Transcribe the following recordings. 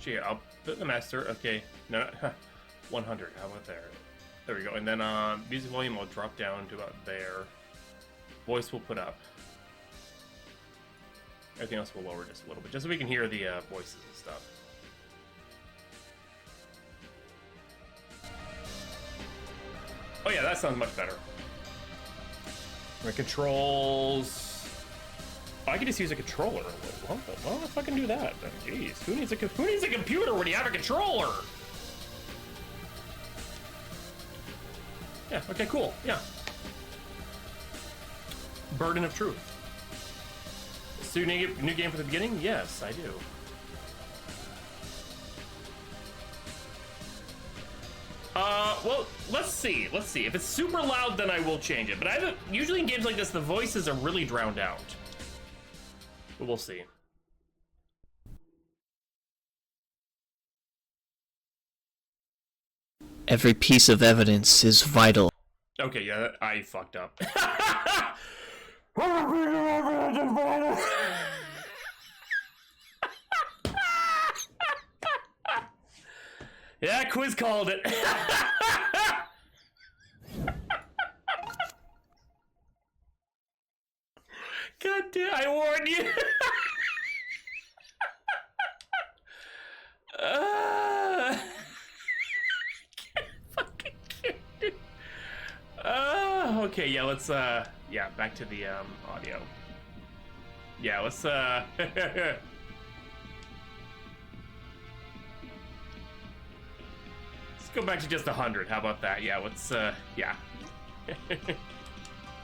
Actually, I'll put the master. Okay, no, 100. How about there? There we go. And then music volume will drop down to about there. Voice will put up. Everything else will lower just a little bit, just so we can hear the voices and stuff. Oh yeah, that sounds much better. My controls. Oh, I can just use a controller. Well, if I can do that, then jeez, who needs a computer when you have a controller? Yeah. Okay. Cool. Yeah. Burden of Truth. So new game for the beginning? Yes, I do. Well, let's see. Let's see. If it's super loud, then I will change it. But I haven't. Usually in games like this, the voices are really drowned out. But we'll see. Every piece of evidence is vital. Okay, yeah, I fucked up. Yeah, Quiz called it. God damn, I warned you. Okay, yeah, let's yeah, back to the audio. Yeah, let's let's go back to just 100. How about that? Yeah, let's yeah.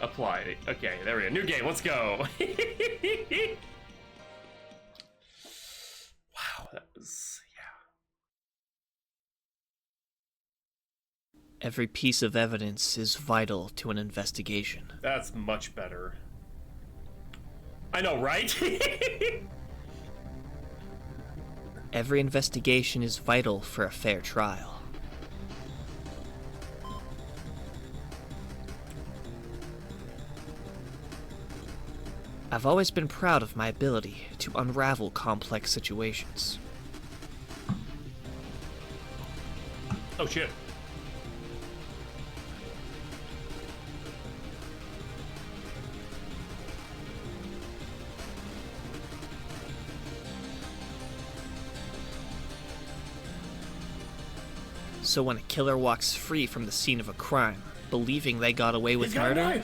Apply. Okay, there we go. New game, let's go. Wow, that was Every piece of evidence is vital to an investigation. That's much better. I know, right? Every investigation is vital for a fair trial. I've always been proud of my ability to unravel complex situations. Oh shit. So when a killer walks free from the scene of a crime, believing they got away with murder,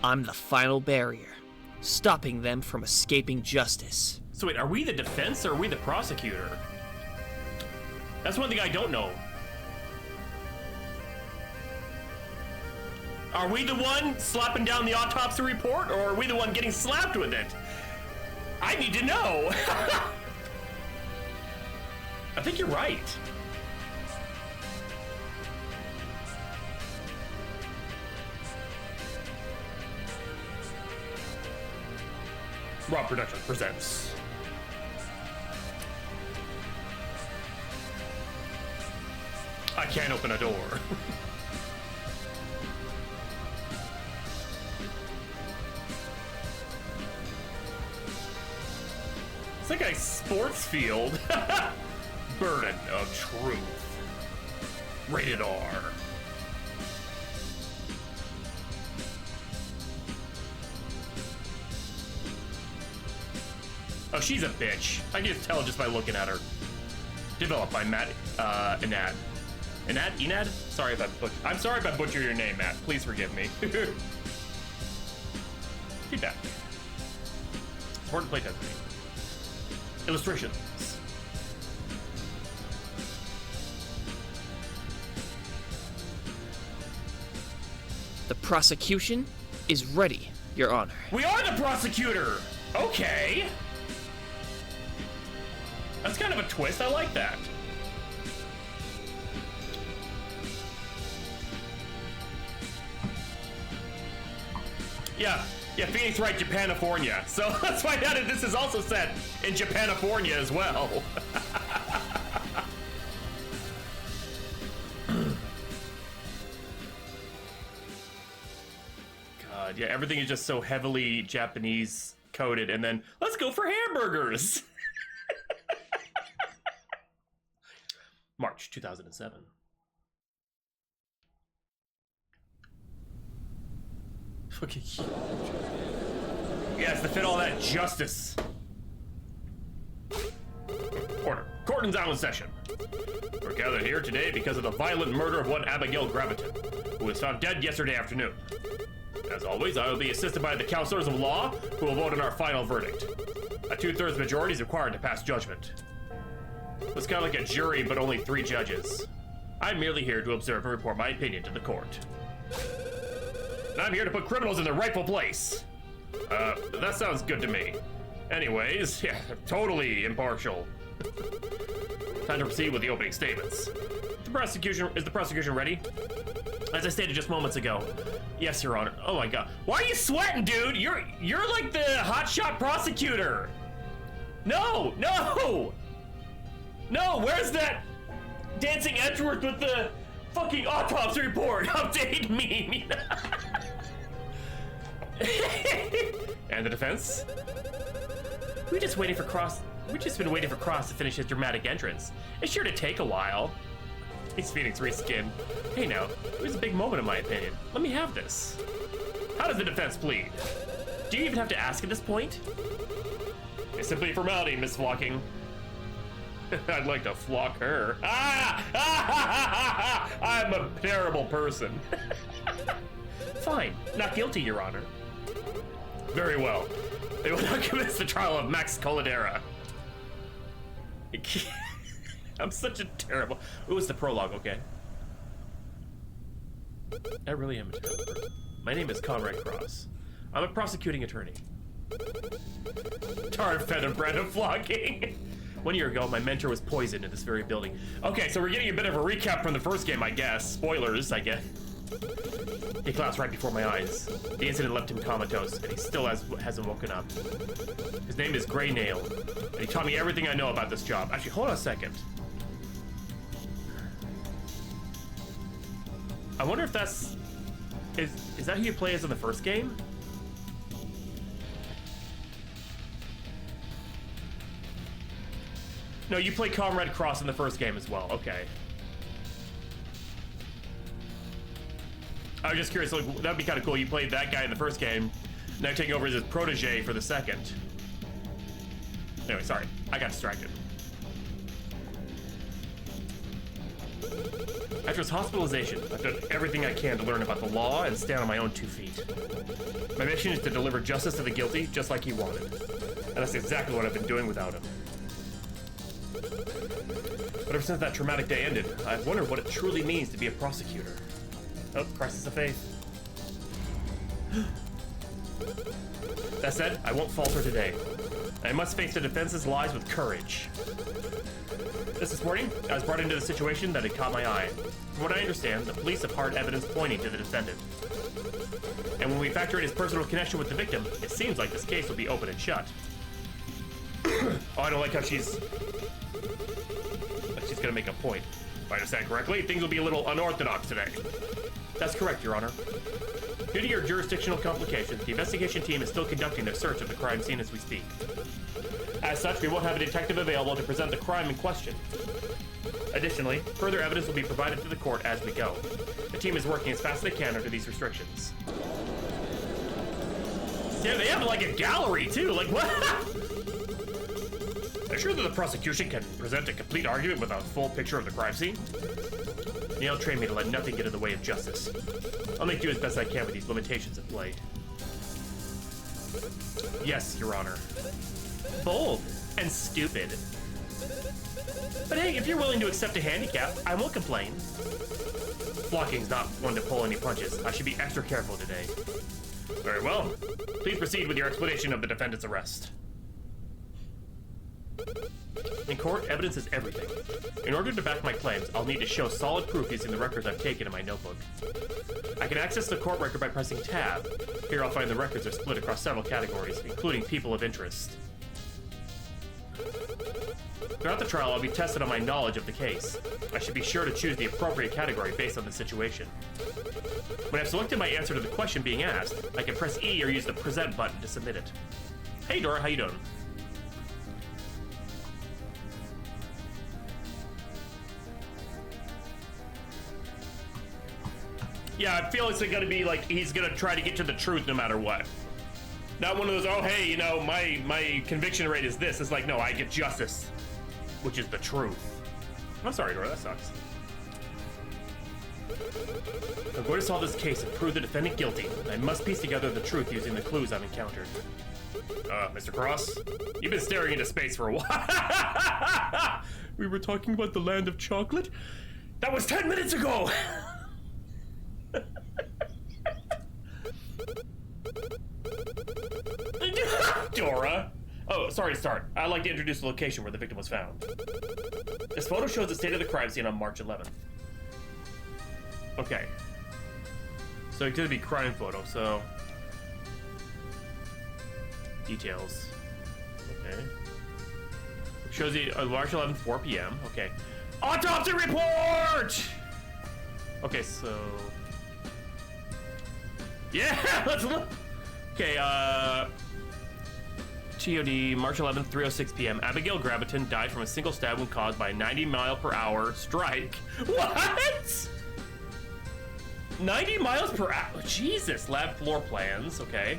I'm the final barrier, stopping them from escaping justice. So wait, are we the defense or are we the prosecutor? That's one thing I don't know. Are we the one slapping down the autopsy report, or are we the one getting slapped with it? I need to know. I think you're right. Rob Productions presents. I can't open a door. It's like a sports field. Burden of Truth. Rated R. Oh, she's a bitch. I can just tell just by looking at her. Developed by Matt Enad. Enad? Sorry if I'm sorry if I butchered your name, Matt. Please forgive me. Feedback. Support and play testing. Illustrations. The prosecution is ready, Your Honor. We are the prosecutor! Okay. That's kind of a twist. I like that. Yeah, Phoenix right, Japanifornia. So let's find out if this is also set in Japanifornia as well. God, yeah, everything is just so heavily Japanese coded, and then let's go for hamburgers. March 2007. Fucking huge. Yes, to fit all that justice. Order. Court is now in session. We're gathered here today because of the violent murder of one Abigail Graviton, who was found dead yesterday afternoon. As always, I will be assisted by the counselors of law, who will vote on our final verdict. A 2/3 majority is required to pass judgment. It's kind of like a jury, but only 3 judges. I'm merely here to observe and report my opinion to the court. And I'm here to put criminals in their rightful place. That sounds good to me. Anyways, yeah, totally impartial. Time to proceed with the opening statements. Is the prosecution ready? As I stated just moments ago. Yes, Your Honor. Oh my God. Why are you sweating, dude? You're like the hotshot prosecutor. No, no! No, where's that dancing Edgeworth with the fucking autopsy report? Update me. And the defense? We've just been waiting for Cross to finish his dramatic entrance. It's sure to take a while. He's Phoenix reskinned. Hey now, it was a big moment in my opinion. Let me have this. How does the defense plead? Do you even have to ask at this point? It's simply a formality, Miss Flocking. I'd like to flock her. I'm a terrible person. Fine, not guilty, Your Honor. Very well. They will now commence the trial of Max Coladera. I'm such a terrible... It was the prologue, okay. I really am a terrible person. My name is Conrad Cross. I'm a prosecuting attorney. Tar fed and bread of flogging. 1 year ago, my mentor was poisoned in this very building. Okay, so we're getting a bit of a recap from the first game, I guess. Spoilers, I guess. He collapsed right before my eyes. The incident left him comatose, and he still hasn't woken up. His name is Grey Nail, and he taught me everything I know about this job. Actually, hold on a second. I wonder if that's... Is that who you play as in the first game? No, you play Comrade Cross in the first game as well. Okay. I was just curious, like, that'd be kind of cool. You played that guy in the first game, now taking over as his protege for the second. Anyway, sorry. I got distracted. After his hospitalization, I've done everything I can to learn about the law and stand on my own 2 feet. My mission is to deliver justice to the guilty, just like he wanted. And that's exactly what I've been doing without him. But ever since that traumatic day ended, I've wondered what it truly means to be a prosecutor. Oh, crisis of faith. That said, I won't falter today. I must face the defense's lies with courage. This morning, I was brought into the situation that had caught my eye. From what I understand, the police have hard evidence pointing to the defendant. And when we factor in his personal connection with the victim, it seems like this case will be open and shut. Oh, I don't like how she's gonna make a point. If I understand correctly, things will be a little unorthodox today. That's correct, Your Honor. Due to your jurisdictional complications, the investigation team is still conducting their search of the crime scene as we speak. As such, we won't have a detective available to present the crime in question. Additionally, further evidence will be provided to the court as we go. The team is working as fast as they can under these restrictions. Yeah, they have like a gallery too, like what? Are you sure that the prosecution can present a complete argument without a full picture of the crime scene? Neil trained me to let nothing get in the way of justice. I'll make do as best I can with these limitations at play. Yes, Your Honor. Bold and stupid. But hey, if you're willing to accept a handicap, I won't complain. Flocking's not one to pull any punches. I should be extra careful today. Very well. Please proceed with your explanation of the defendant's arrest. In court, evidence is everything. In order to back my claims, I'll need to show solid proof using the records I've taken in my notebook. I can access the court record by pressing tab. Here I'll find the records are split across several categories, including people of interest. Throughout the trial, I'll be tested on my knowledge of the case. I should be sure to choose the appropriate category based on the situation. When I've selected my answer to the question being asked, I can press E or use the present button to submit it. Hey, Dora, how you doing? Yeah, I feel it's gonna be like he's gonna try to get to the truth no matter what. Not one of those, oh, hey, you know, my conviction rate is this. It's like, no, I get justice, which is the truth. I'm sorry, Dora, that sucks. I'm going to solve this case and prove the defendant guilty. I must piece together the truth using the clues I've encountered. Mr. Cross, you've been staring into space for a while. We were talking about the land of chocolate? That was 10 minutes ago! Dora! Oh, sorry to start. I'd like to introduce the location where the victim was found. This photo shows the state of the crime scene on March 11th. Okay. So it could be crime photo, so... Details. Okay. Shows the March 11th, 4 p.m. Okay. Autopsy report! Okay, so... Yeah, let's look! Okay, TOD, March 11th, 3:06 p.m. Abigail Graviton died from a single stab wound caused by a 90-mile-per-hour strike. What? 90 miles per hour? Jesus. Lab floor plans, okay.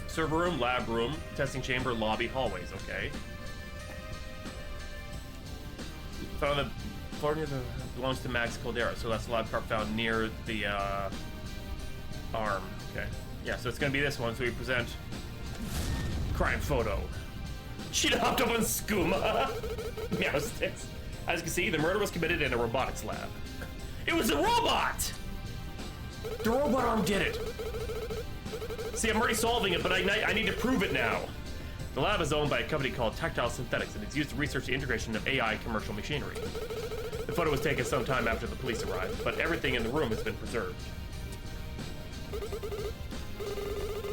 Server room, lab room, testing chamber, lobby, hallways, okay. Found the floor near the belongs to Max Caldera, so that's the lab car found near the arm. Okay. Yeah, so it's gonna be this one, so we present crime photo. She'd hopped up on skooma. Meow sticks. As you can see, the murder was committed in a robotics lab. It was a robot! The robot arm did it. See, I'm already solving it, but I need to prove it now. The lab is owned by a company called Tactile Synthetics, and it's used to research the integration of AI commercial machinery. The photo was taken sometime after the police arrived, but everything in the room has been preserved.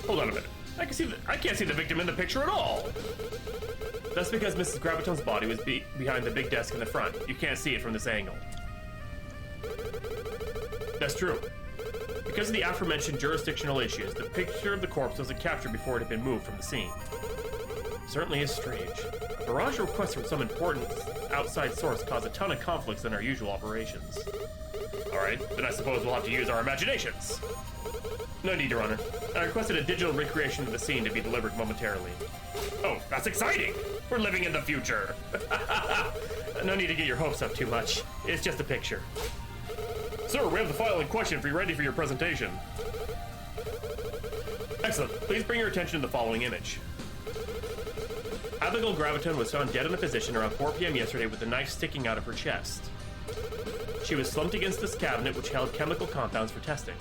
Hold on a minute. I can't see the victim in the picture at all. That's because Mrs. Graviton's body was behind the big desk in the front. You can't see it from this angle. That's true. Because of the aforementioned jurisdictional issues, the picture of the corpse wasn't captured before it had been moved from the scene. Certainly is strange. A barrage of requests from some important outside source caused a ton of conflicts in our usual operations. Alright, then I suppose we'll have to use our imaginations. No need, Your Honor. I requested a digital recreation of the scene to be delivered momentarily. Oh, that's exciting! We're living in the future! No need to get your hopes up too much. It's just a picture. Sir, we have the file in question if you're ready for your presentation. Excellent. Please bring your attention to the following image. Abigail Graviton was found dead in a position around 4 p.m. yesterday with a knife sticking out of her chest. She was slumped against this cabinet which held chemical compounds for testing.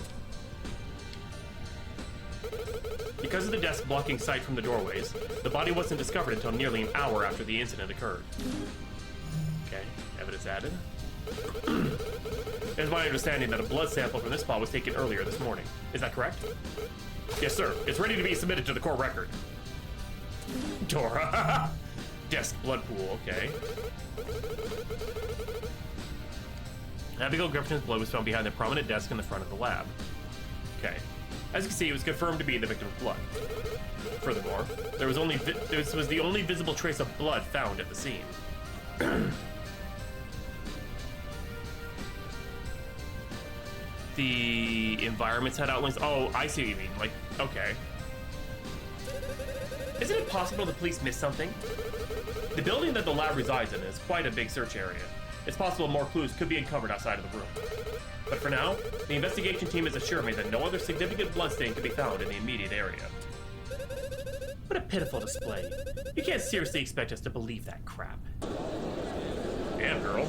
Because of the desk blocking sight from the doorways, the body wasn't discovered until nearly an hour after the incident occurred. Okay, evidence added. It is my understanding that a blood sample from this spot was taken earlier this morning. Is that correct? Yes, sir. It's ready to be submitted to the court record. Dora. Desk blood pool, okay. Abigail Griffin's blood was found behind the prominent desk in the front of the lab. Okay. As you can see, it was confirmed to be the victim's blood. Furthermore, this was the only visible trace of blood found at the scene. The environments had outlines. Oh, I see what you mean. Like, okay. Isn't it possible the police missed something? The building that the lab resides in is quite a big search area. It's possible more clues could be uncovered outside of the room. But for now, the investigation team has assured me that no other significant bloodstain can be found in the immediate area. What a pitiful display. You can't seriously expect us to believe that crap. Damn, girl.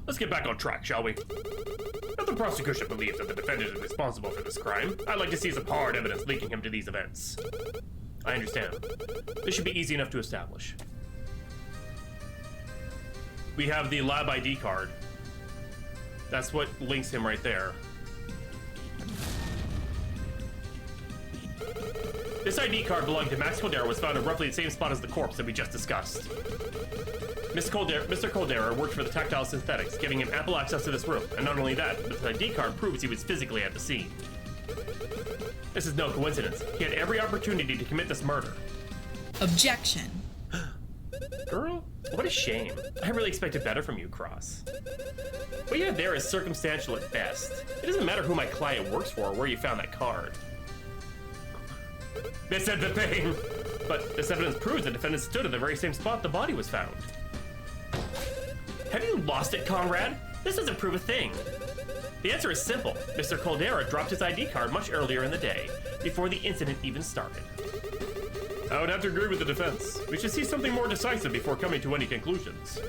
Let's get back on track, shall we? If the prosecution believes that the defendant is responsible for this crime, I'd like to see some hard evidence linking him to these events. I understand. This should be easy enough to establish. We have the lab ID card. That's what links him right there. This ID card belonging to Max Caldera was found in roughly the same spot as the corpse that we just discussed. Mr. Caldera worked for the Tactile Synthetics, giving him ample access to this room, and not only that, but this ID card proves he was physically at the scene. This is no coincidence. He had every opportunity to commit this murder. Objection. Girl, what a shame. I really expected better from you, Cross. What you have there is circumstantial at best. It doesn't matter who my client works for or where you found that card. They said the thing, but this evidence proves the defendant stood at the very same spot the body was found. Have you lost it, Conrad? This doesn't prove a thing. The answer is simple. Mr. Caldera dropped his ID card much earlier in the day, before the incident even started. I would have to agree with the defense. We should see something more decisive before coming to any conclusions.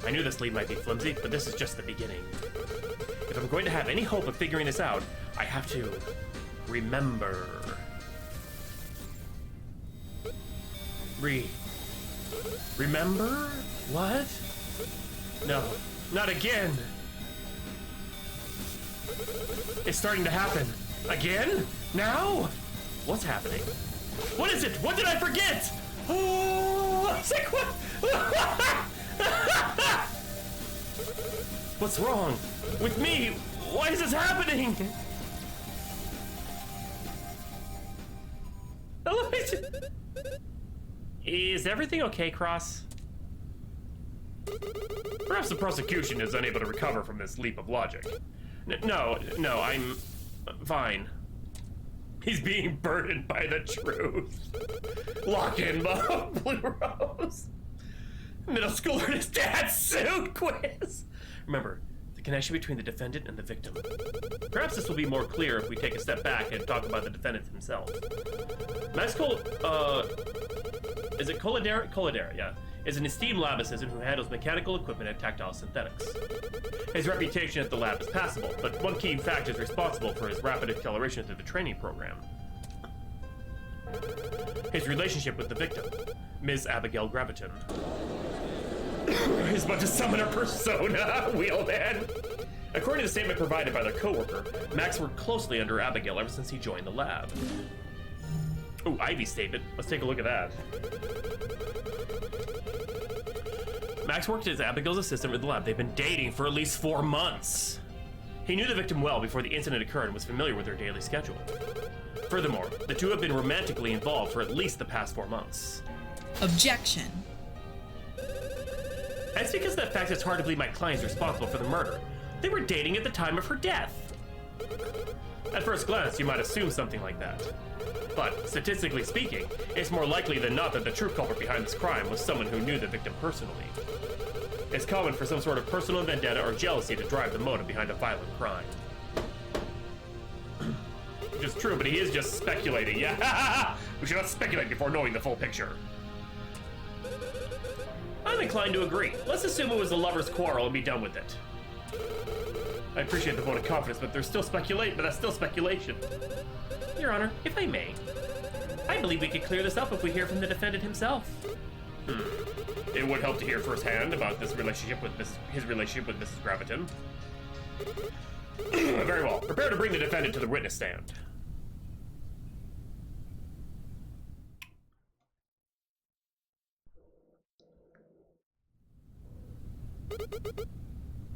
I knew this lead might be flimsy, but this is just the beginning. If I'm going to have any hope of figuring this out, I have to remember. Remember? What? No, not again. It's starting to happen. Again? Now? What's happening? What is it? What did I forget? Oh, it's like, what? What's wrong with me? Why is this happening? Is everything okay, Cross? Perhaps the prosecution is unable to recover from this leap of logic. No, I'm fine. He's being burdened by the truth. Lock in, Mom. Blue Rose. Middle schooler in his dad's suit quiz. Remember, the connection between the defendant and the victim. Perhaps this will be more clear if we take a step back and talk about the defendant himself. Max is it Caldera? Caldera, yeah. Is an esteemed lab assistant who handles mechanical equipment at Tactile Synthetics. His reputation at the lab is passable, but one key fact is responsible for his rapid acceleration through the training program. His relationship with the victim, Ms. Abigail Graviton. He's about to summon her persona, Wheelman! According to the statement provided by their co-worker, Max worked closely under Abigail ever since he joined the lab. Ooh, Ivy's statement. Let's take a look at that. Max worked as Abigail's assistant with the lab. They've been dating for at least 4 months. He knew the victim well before the incident occurred and was familiar with her daily schedule. Furthermore, the two have been romantically involved for at least the past 4 months. Objection. That's because of the fact it's hard to believe my client's responsible for the murder. They were dating at the time of her death. At first glance, you might assume something like that. But, statistically speaking, it's more likely than not that the true culprit behind this crime was someone who knew the victim personally. It's common for some sort of personal vendetta or jealousy to drive the motive behind a violent crime. Which is true, but he is just speculating. Yeah, we should not speculate before knowing the full picture. I'm inclined to agree. Let's assume it was a lover's quarrel and be done with it. I appreciate the vote of confidence, but that's still speculation. Your Honor, if I may, I believe we could clear this up if we hear from the defendant himself. It would help to hear firsthand about this relationship with his relationship with Mrs. Graviton. Very well. Prepare to bring the defendant to the witness stand.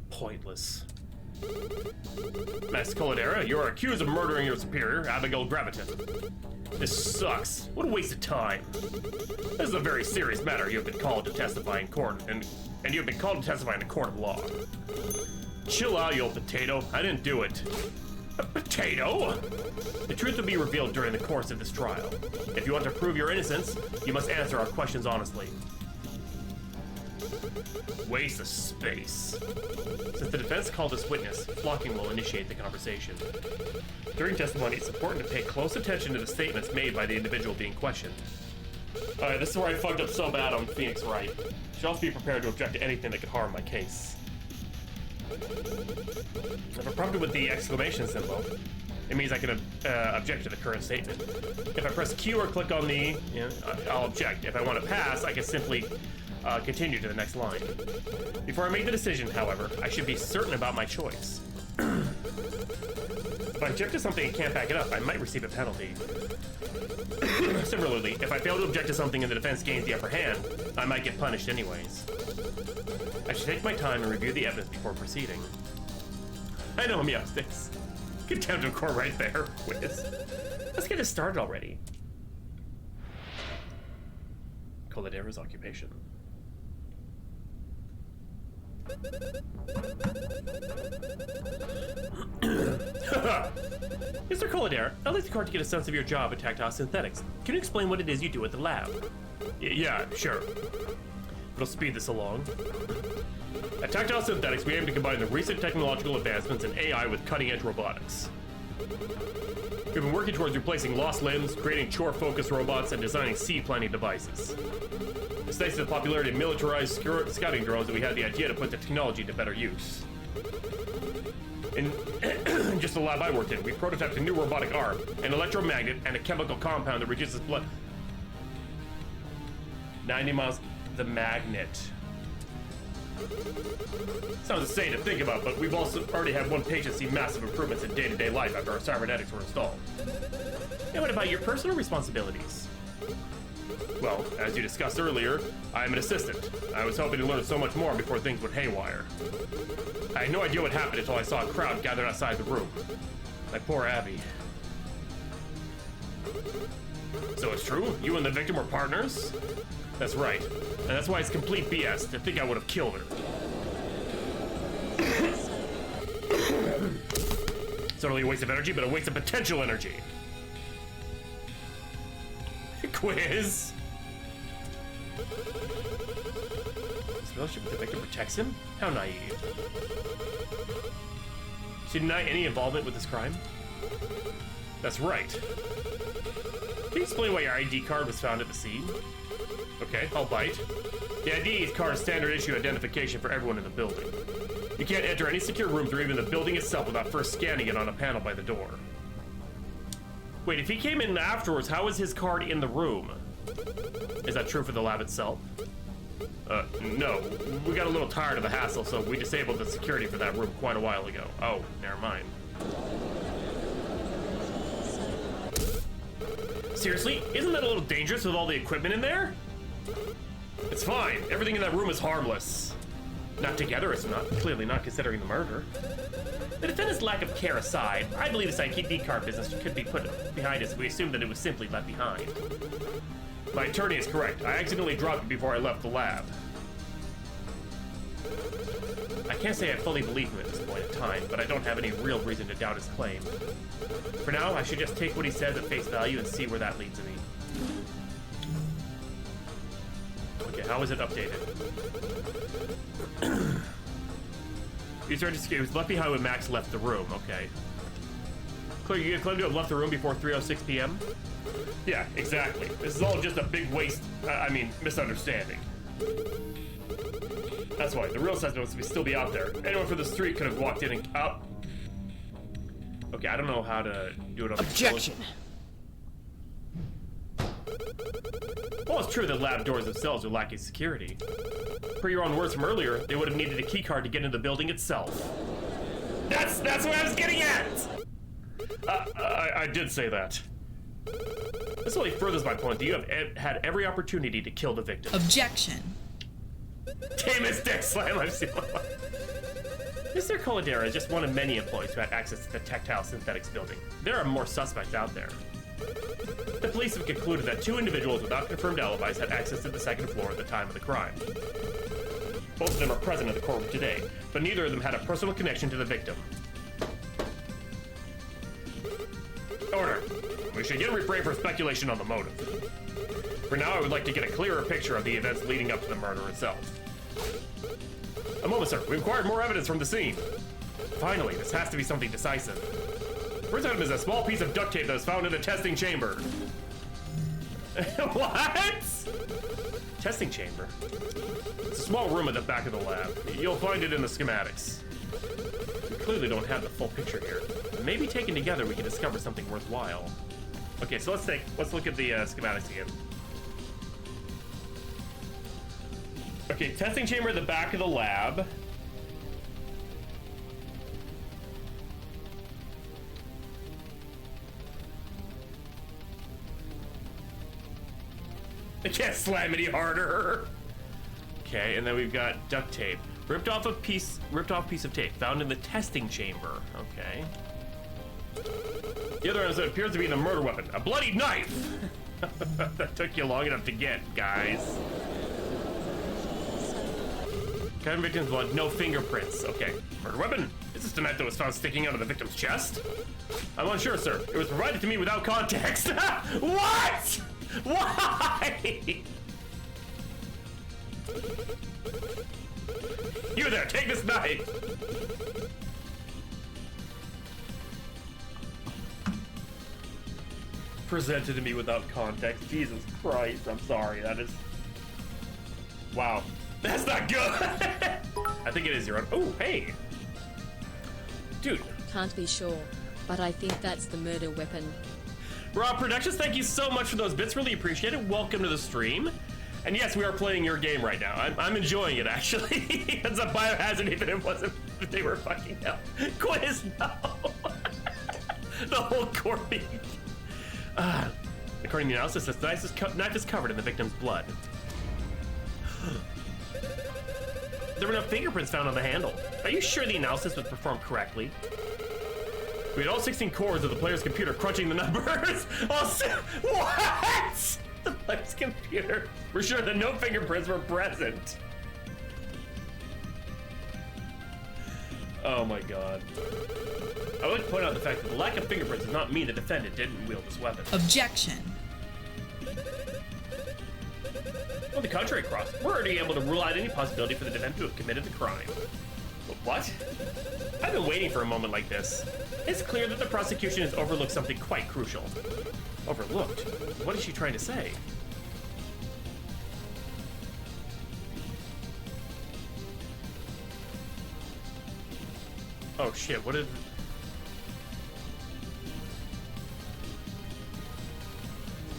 Pointless. Max Caldera, you are accused of murdering your superior, Abigail Graviton. This sucks. What a waste of time. This is a very serious matter. You have been called to testify in court, and you have been called to testify in a court of law. Chill out, you old potato. I didn't do it. A potato? The truth will be revealed during the course of this trial. If you want to prove your innocence, you must answer our questions honestly. Waste of space. Since the defense called this witness, Flocking will initiate the conversation. During testimony, it's important to pay close attention to the statements made by the individual being questioned. Alright, this is where I fucked up so bad on Phoenix Wright. Should also be prepared to object to anything that could harm my case. If I'm prompted with the exclamation symbol, it means I can object to the current statement. If I press Q or click on the, I'll object. If I want to pass, I can simply continue to the next line. Before I make the decision, however, I should be certain about my choice. If I object to something and can't back it up, I might receive a penalty. Similarly, if I fail to object to something and the defense gains the upper hand, I might get punished anyways. I should take my time and review the evidence before proceeding. I know, Meowsticks. Contempt of court right there, Wiz. Let's get it started already. Coladera's occupation. Mr. Coladera, I'd like the court to get a sense of your job at Tactile Synthetics. Can you explain what it is you do at the lab? Yeah, sure. It'll speed this along. At Tactile Synthetics, we aim to combine the recent technological advancements in AI with cutting-edge robotics. We've been working towards replacing lost limbs, creating chore-focused robots, and designing seed planting devices. It's thanks to the popularity of militarized scouting drones that we had the idea to put the technology to better use. In just the lab I worked in, we prototyped a new robotic arm, an electromagnet, and a chemical compound that reduces blood. 90 miles. The magnet. Sounds insane to think about, but we've also already had one patient see massive improvements in day-to-day life after our cybernetics were installed. And what about your personal responsibilities? Well, as you discussed earlier, I'm an assistant. I was hoping to learn so much more before things went haywire. I had no idea what happened until I saw a crowd gathered outside the room. My poor Abby. So it's true? You and the victim were partners? That's right. And that's why it's complete BS to think I would have killed her. It's not only a waste of energy, but a waste of potential energy. Quiz. His relationship with the victim protects him? How naive. She deny any involvement with this crime? That's right. Can you explain why your ID card was found at the scene? Okay, I'll bite. The ID card is standard issue identification for everyone in the building. You can't enter any secure rooms or even the building itself without first scanning it on a panel by the door. Wait, if he came in afterwards, how is his card in the room? Is that true for the lab itself? No. We got a little tired of the hassle, so we disabled the security for that room quite a while ago. Oh, never mind. Seriously? Isn't that a little dangerous with all the equipment in there? It's fine. Everything in that room is harmless. Not together, it's not. Clearly not considering the murder. The defendant's lack of care aside, I believe this ID card business could be put behind us if we assumed that it was simply left behind. My attorney is correct. I accidentally dropped it before I left the lab. I can't say I fully believe him at this point in time, but I don't have any real reason to doubt his claim. For now, I should just take what he says at face value and see where that leads me. Okay, how is it updated? It was left behind when Max left the room, okay. You claim to have left the room before 3:06 p.m.? Yeah, exactly. This is all just a big waste, misunderstanding. That's why, the real suspect must still be out there. Anyone from the street could have walked in and out. Okay, I don't know how to do it on Objection! Well, it's true that lab doors themselves are lacking security. Per your own words from earlier, they would have needed a key card to get into the building itself. That's what I was getting at! I did say that. This only furthers my point that you have had every opportunity to kill the victim. Objection. Damn it, dick slam I've seen in my life. Mr. Coladera is just one of many employees who had access to the Tactile Synthetics building. There are more suspects out there. The police have concluded that 2 individuals without confirmed alibis had access to the 2nd floor at the time of the crime. Both of them are present in the courtroom today, but neither of them had a personal connection to the victim. Order. We should again refrain from speculation on the motive. For now, I would like to get a clearer picture of the events leading up to the murder itself. A moment, sir. We acquired more evidence from the scene. Finally, this has to be something decisive. First item is a small piece of duct tape that was found in the testing chamber. What? Testing chamber? It's a small room at the back of the lab. You'll find it in the schematics. We clearly don't have the full picture here. But maybe taken together we can discover something worthwhile. Okay, so let's look at the schematics again. Okay, testing chamber at the back of the lab. I can't slam any harder. Okay, and then we've got duct tape. Ripped off piece of tape found in the testing chamber. Okay. The other one appears to be the murder weapon, a bloody knife. That took you long enough to get, guys. Covered in victim's blood, no fingerprints. Okay, murder weapon. Is this the knife that was found sticking out of the victim's chest? I'm unsure, sir. It was provided to me without context. What? Why? You there, take this knife. Presented to me without context. Jesus Christ, I'm sorry. That is... Wow. That's not good. I think it is your own. Oh, hey. Dude. Can't be sure, but I think that's the murder weapon. Raw Productions, thank you so much for those bits. Really appreciate it. Welcome to the stream. And yes, we are playing your game right now. I'm enjoying it, actually. It's a biohazard, even if it wasn't that they were fucking hell. Quiz, no. The whole courting. According to the analysis, this knife is covered in the victim's blood. There were no fingerprints found on the handle. Are you sure the analysis was performed correctly? We had all 16 cores of the player's computer crunching the numbers. What? The player's computer. We're sure that no fingerprints were present. Oh my god. I would like to point out the fact that the lack of fingerprints does not mean the defendant didn't wield this weapon. Objection. On the contrary, Cross, we're already able to rule out any possibility for the defendant to have committed the crime. But what? I've been waiting for a moment like this. It's clear that the prosecution has overlooked something quite crucial. Overlooked? What is she trying to say? Oh shit, what did...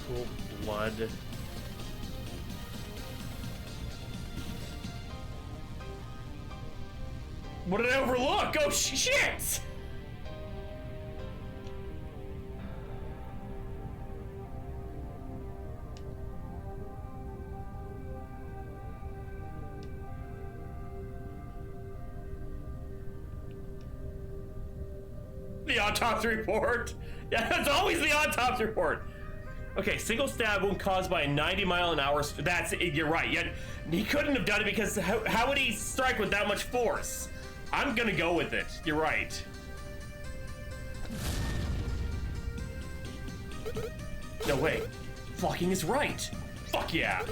Cool blood... What did I overlook? Oh shit! The autopsy report. Yeah, it's always the autopsy report. Okay, single stab wound caused by a 90-mile-an-hour. That's it. You're right. Yet he couldn't have done it because how would he strike with that much force? I'm gonna go with it. You're right. No way. Flocking is right. Fuck yeah.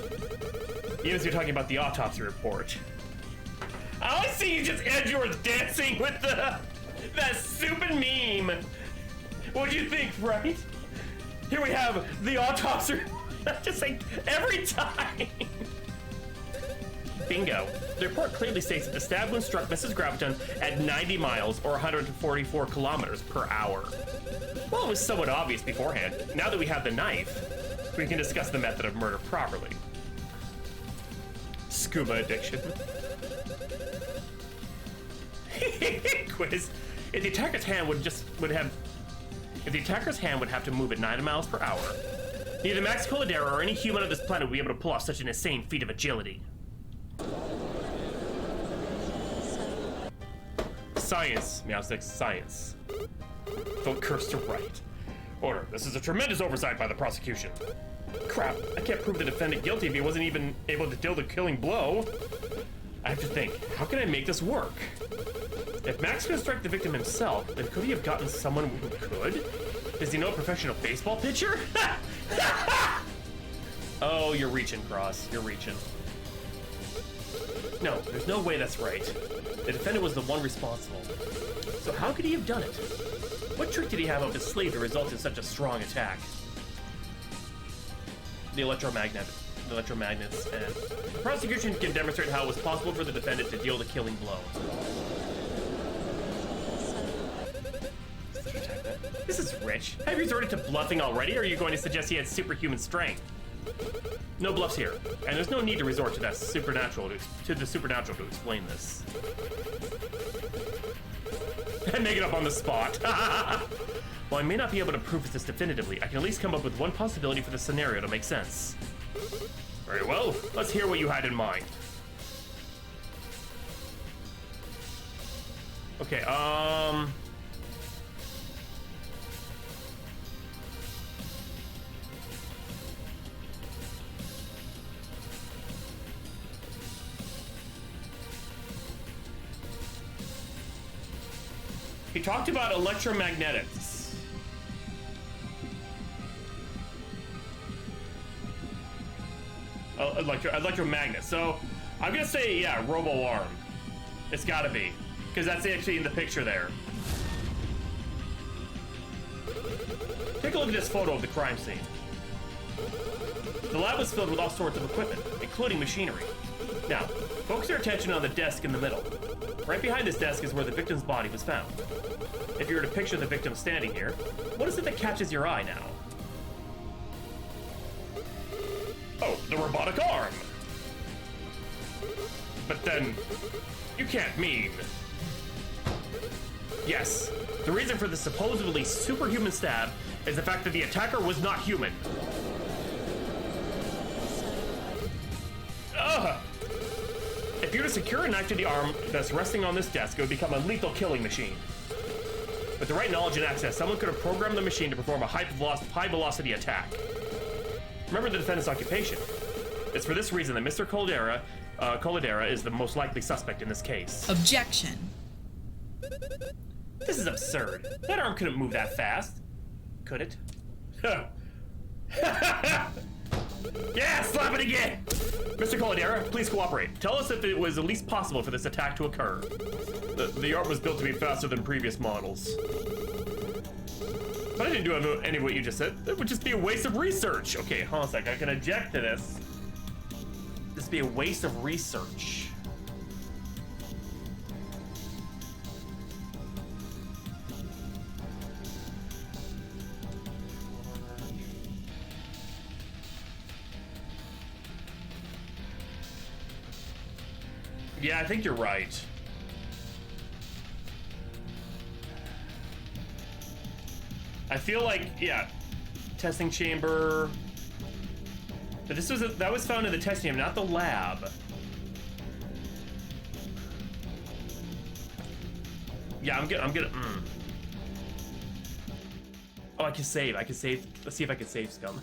Even as you're talking about the autopsy report. I see you just Edgeworth dancing with that stupid meme. What'd you think, right? Here we have the autopsy. Just like every time. Bingo. The report clearly states that the stab wound struck Mrs. Graviton at 90 miles or 144 kilometers per hour. Well, it was somewhat obvious beforehand. Now that we have the knife, we can discuss the method of murder properly. Scuba addiction. Quiz. If the attacker's hand would have to move at 90 miles per hour, neither Max Colladero or any human on this planet would be able to pull off such an insane feat of agility. Science, Meowsticks, science. Vote curse to right. Order, this is a tremendous oversight by the prosecution. Crap, I can't prove the defendant guilty if he wasn't even able to deal the killing blow. I have to think, how can I make this work? If Max could strike the victim himself, then could he have gotten someone who could? Does he know a professional baseball pitcher? Oh, you're reaching, Cross. You're reaching. No, there's no way that's right. The defendant was the one responsible. So how could he have done it? What trick did he have up his sleeve to result in such a strong attack? The electromagnets, and the prosecution can demonstrate how it was possible for the defendant to deal the killing blow. This is rich. Have you resorted to bluffing already, or are you going to suggest he had superhuman strength? No bluffs here, and there's no need to resort to the supernatural to explain this. And make it up on the spot. While I may not be able to prove this definitively, I can at least come up with one possibility for the scenario to make sense. Very well, let's hear what you had in mind. Okay, he talked about electromagnetics. Electromagnets. So I'm gonna say, yeah, robo arm. It's gotta be, because that's actually in the picture there. Take a look at this photo of the crime scene. The lab was filled with all sorts of equipment, including machinery. Now, focus your attention on the desk in the middle. Right behind this desk is where the victim's body was found. If you were to picture the victim standing here, what is it that catches your eye now? Oh, the robotic arm! But then, you can't mean... Yes, the reason for the supposedly superhuman stab is the fact that the attacker was not human. Ugh! If you were to secure a knife to the arm that's resting on this desk, it would become a lethal killing machine. With the right knowledge and access, someone could have programmed the machine to perform a high-velocity attack. Remember the defendant's occupation. It's for this reason that Mr. Colladera is the most likely suspect in this case. Objection. This is absurd. That arm couldn't move that fast. Could it? Yeah, slap it again! Mr. Colladera, please cooperate. Tell us if it was at least possible for this attack to occur. The arm was built to be faster than previous models. But I didn't do any of what you just said. That would just be a waste of research. Okay, hold on a sec. I can object to this. This would be a waste of research. Yeah, I think you're right. I feel like, yeah, testing chamber. But this was that was found in the testing chamber, not the lab. Yeah, I'm gonna. Oh, I can save. Let's see if I can save scum.